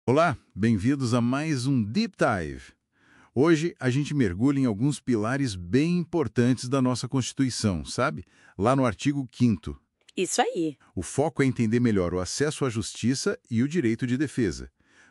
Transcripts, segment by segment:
Olá, bem-vindos a mais um Deep Dive. Hoje a gente mergulha em alguns pilares bem importantes da nossa Constituição, sabe? Lá no artigo 5º. Isso aí. O foco é entender melhor o acesso à justiça e o direito de defesa.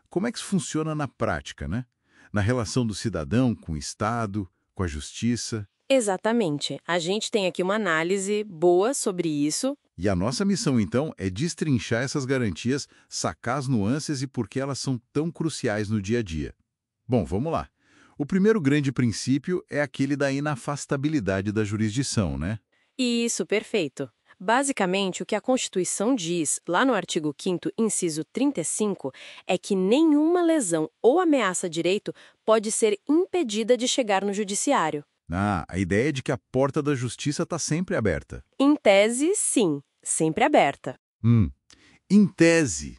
Como é que isso funciona na prática, né? Na relação do cidadão com o Estado, com a justiça. Exatamente. A gente tem aqui uma análise boa sobre isso. E a nossa missão, então, é destrinchar essas garantias, sacar as nuances e por que elas são tão cruciais no dia a dia. Bom, vamos lá. O primeiro grande princípio é aquele da inafastabilidade da jurisdição, né? Isso, perfeito. Basicamente, o que a Constituição diz, lá no artigo 5º, inciso 35, é que nenhuma lesão ou ameaça a direito pode ser impedida de chegar no judiciário. A ideia é de que a porta da justiça está sempre aberta. Em tese, sim, sempre aberta. Em tese,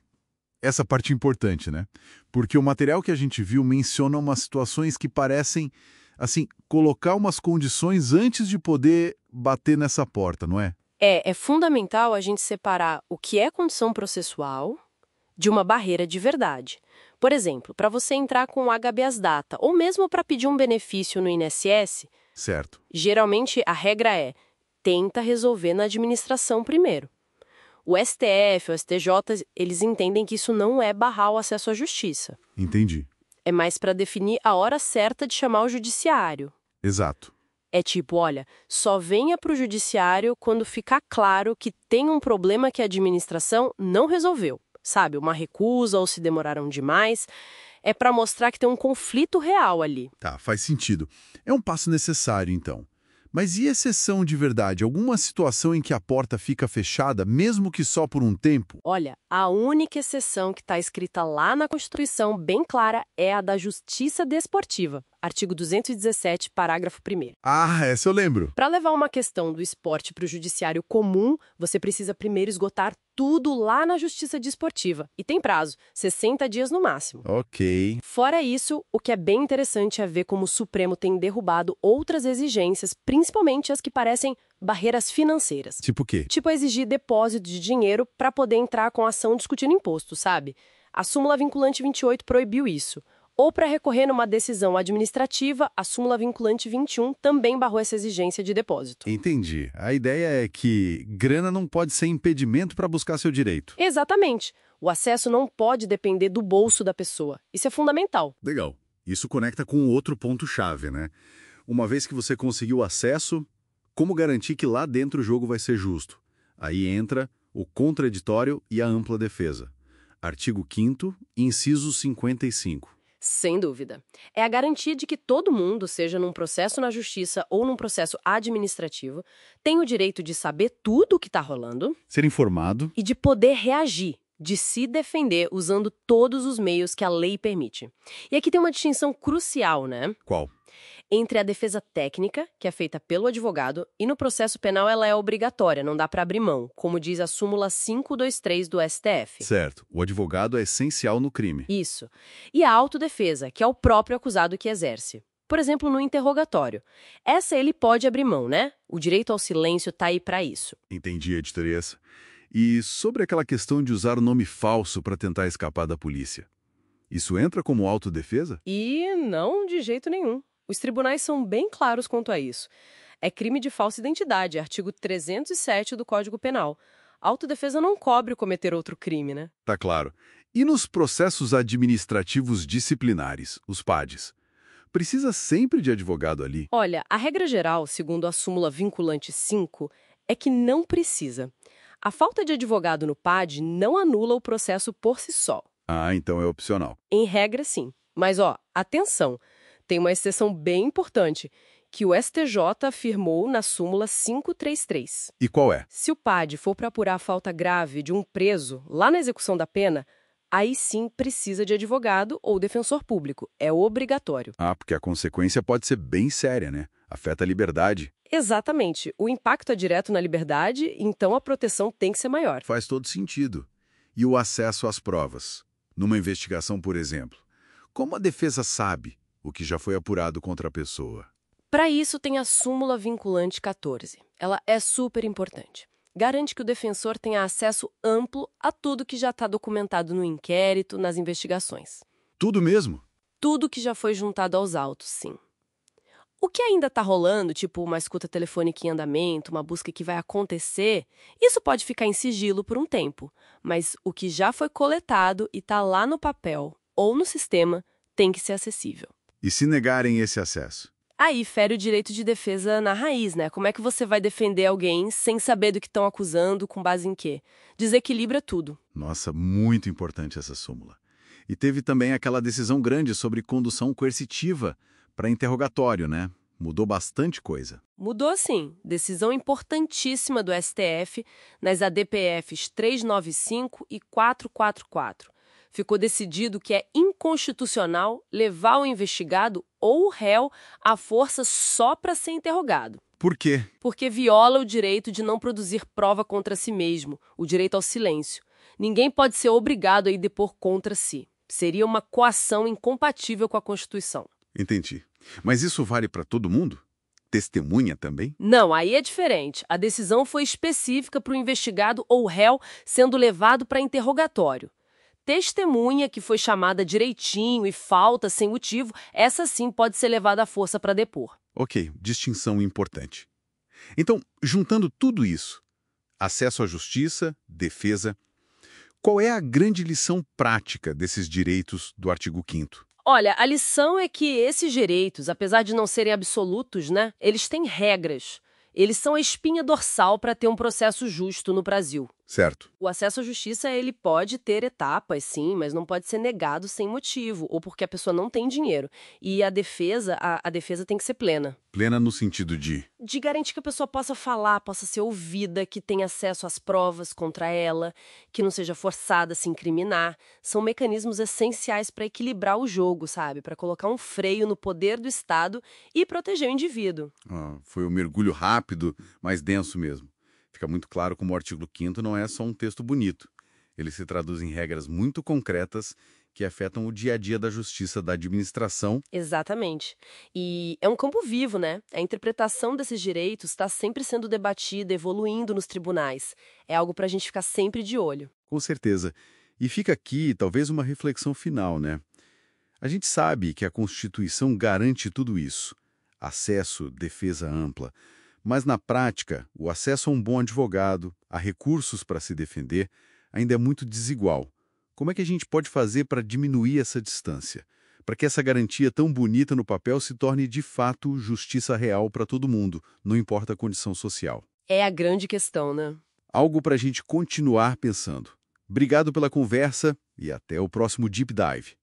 essa parte é importante, né? Porque o material que a gente viu menciona umas situações que parecem, assim, colocar umas condições antes de poder bater nessa porta, não é? É fundamental a gente separar o que é condição processual de uma barreira de verdade. Por exemplo, para você entrar com o habeas data, ou mesmo para pedir um benefício no INSS, Certo. geralmente a regra é: tenta resolver na administração primeiro. O STF, o STJ, eles entendem que isso não é barrar o acesso à justiça. Entendi. É mais para definir a hora certa de chamar o judiciário. Exato. É tipo, olha, só venha para o judiciário quando ficar claro que tem um problema que a administração não resolveu. Sabe, uma recusa ou se demoraram demais. É para mostrar que tem um conflito real ali. Tá, faz sentido. É um passo necessário, então. Mas e exceção de verdade? Alguma situação em que a porta fica fechada, mesmo que só por um tempo? Olha, a única exceção que está escrita lá na Constituição, bem clara, é a da justiça desportiva. Artigo 217, parágrafo 1º. Ah, essa eu lembro. Para levar uma questão do esporte para o judiciário comum, você precisa primeiro esgotar tudo lá na justiça desportiva. E tem prazo, 60 dias no máximo. Ok. Fora isso, o que é bem interessante é ver como o Supremo tem derrubado outras exigências, principalmente as que parecem barreiras financeiras. Tipo o quê? Tipo exigir depósito de dinheiro para poder entrar com ação discutindo imposto, sabe? A súmula vinculante 28 proibiu isso. Ou para recorrer numa decisão administrativa, a súmula vinculante 21 também barrou essa exigência de depósito. Entendi. A ideia é que grana não pode ser impedimento para buscar seu direito. Exatamente. O acesso não pode depender do bolso da pessoa. Isso é fundamental. Legal. Isso conecta com outro ponto-chave, né? Uma vez que você conseguiu acesso, como garantir que lá dentro o jogo vai ser justo? Aí entra o contraditório e a ampla defesa. Artigo 5º, inciso 55. Sem dúvida. É a garantia de que todo mundo, seja num processo na justiça ou num processo administrativo, tem o direito de saber tudo o que está rolando Ser informado. e de poder reagir, de se defender usando todos os meios que a lei permite. E aqui tem uma distinção crucial, né? Qual? Entre a defesa técnica, que é feita pelo advogado, e no processo penal ela é obrigatória, não dá para abrir mão, como diz a súmula 523 do STF. Certo. O advogado é essencial no crime. Isso. E a autodefesa, que é o próprio acusado que exerce. Por exemplo, no interrogatório. Essa ele pode abrir mão, né? O direito ao silêncio tá aí para isso. Entendi, editorias. E sobre aquela questão de usar o nome falso para tentar escapar da polícia? Isso entra como autodefesa? E não de jeito nenhum. Os tribunais são bem claros quanto a isso. É crime de falsa identidade, artigo 307 do Código Penal. A autodefesa não cobre cometer outro crime, né? Tá claro. E nos processos administrativos disciplinares, os PADs? Precisa sempre de advogado ali? Olha, a regra geral, segundo a súmula vinculante 5, é que não precisa. A falta de advogado no PAD não anula o processo por si só. Ah, então é opcional. Em regra, sim. Mas, atenção, tem uma exceção bem importante, que o STJ afirmou na súmula 533. E qual é? Se o PAD for para apurar a falta grave de um preso lá na execução da pena, aí sim precisa de advogado ou defensor público. É obrigatório. Ah, porque a consequência pode ser bem séria, né? Afeta a liberdade. Exatamente. O impacto é direto na liberdade, então a proteção tem que ser maior. Faz todo sentido. E o acesso às provas? Numa investigação, por exemplo. Como a defesa sabe o que já foi apurado contra a pessoa? Para isso tem a súmula vinculante 14. Ela é super importante. Garante que o defensor tenha acesso amplo a tudo que já está documentado no inquérito, nas investigações. Tudo mesmo? Tudo que já foi juntado aos autos, sim. O que ainda está rolando, tipo uma escuta telefônica em andamento, uma busca que vai acontecer, isso pode ficar em sigilo por um tempo, mas o que já foi coletado e está lá no papel ou no sistema tem que ser acessível. E se negarem esse acesso? Aí fere o direito de defesa na raiz, né? Como é que você vai defender alguém sem saber do que estão acusando, com base em quê? Desequilibra tudo. Nossa, muito importante essa súmula. E teve também aquela decisão grande sobre condução coercitiva para interrogatório, né? Mudou bastante coisa. Mudou sim. Decisão importantíssima do STF nas ADPFs 395 e 444. Ficou decidido que é inconstitucional levar o investigado ou o réu à força só para ser interrogado. Por quê? Porque viola o direito de não produzir prova contra si mesmo, o direito ao silêncio. Ninguém pode ser obrigado a ir depor contra si. Seria uma coação incompatível com a Constituição. Entendi. Mas isso vale para todo mundo? Testemunha também? Não, aí é diferente. A decisão foi específica para o investigado ou réu sendo levado para interrogatório. Testemunha que foi chamada direitinho e falta sem motivo, essa sim pode ser levada à força para depor. Ok, distinção importante. Então, juntando tudo isso, acesso à justiça, defesa, qual é a grande lição prática desses direitos do artigo 5º? Olha, a lição é que esses direitos, apesar de não serem absolutos, né, eles têm regras. Eles são a espinha dorsal para ter um processo justo no Brasil. Certo. O acesso à justiça, ele pode ter etapas, sim, mas não pode ser negado sem motivo, ou porque a pessoa não tem dinheiro. E a defesa tem que ser plena. Plena no sentido de... De garantir que a pessoa possa falar, possa ser ouvida, que tenha acesso às provas contra ela, que não seja forçada a se incriminar. São mecanismos essenciais para equilibrar o jogo, sabe? Para colocar um freio no poder do Estado e proteger o indivíduo. Foi um mergulho rápido, mas denso mesmo. Fica muito claro como o artigo 5º não é só um texto bonito. Ele se traduz em regras muito concretas que afetam o dia a dia da justiça, da administração. Exatamente. E é um campo vivo, né? A interpretação desses direitos está sempre sendo debatida, evoluindo nos tribunais. É algo para a gente ficar sempre de olho. Com certeza. E fica aqui, talvez, uma reflexão final, né? A gente sabe que a Constituição garante tudo isso. Acesso, defesa ampla. Mas, na prática, o acesso a um bom advogado, a recursos para se defender, ainda é muito desigual. Como é que a gente pode fazer para diminuir essa distância? Para que essa garantia tão bonita no papel se torne, de fato, justiça real para todo mundo, não importa a condição social. É a grande questão, né? Algo para a gente continuar pensando. Obrigado pela conversa e até o próximo Deep Dive.